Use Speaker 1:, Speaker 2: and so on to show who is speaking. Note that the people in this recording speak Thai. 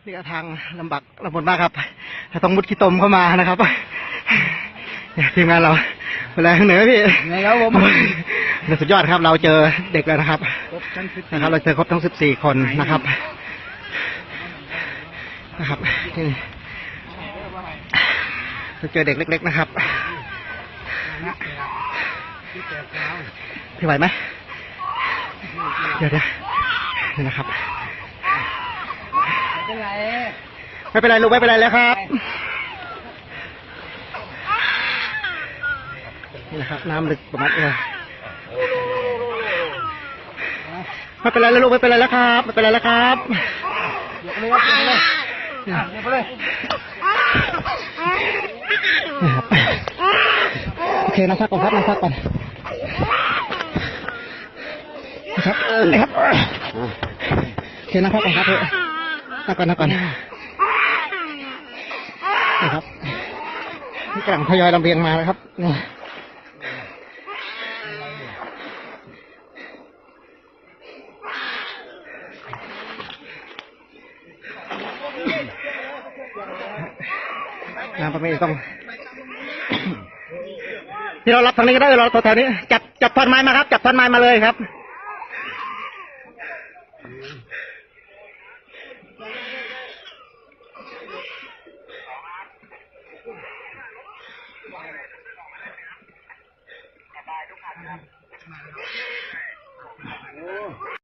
Speaker 1: นี่ทางลำบากลำบนมากครับถ้าต้องมุดขี้ตมเข้ามานะครับทีมงานเราเป็นไรเหนื่อยพี่ไงครับผมสุดยอดครับเราเจอเด็กแล้วนะครับเราเจอครบทั้ง14 คนนะครับนี่เราเจอเด็กเล็กๆนะครับพี่ไหวไหมเดี๋ยวนี่นะครับไม่เป็นไรลูกไม่เป็นไรแล้วครับนี่นะครับน้ำลึกประมาณนี้ไม่เป็นไรแล้วลูกไม่เป็นไรแล้วครับไม่เป็นไรแล้วครับยกเลยครับยกเลยยกเลยโอเคนั่งพักก่อนครับนั่งพักก่อนนะครับนะครับโอเคนั่งพักก่อนครับเพื่อนั่งก่อนนะครับนี่กำลังทยอยลำเลียงมานะครับนี่น้ำประเมศต้องที่เรารับทางนี้ก็ได้เราตัวแถวนี้จับท่อนไม้มาครับจับท่อนไม้มาเลยครับ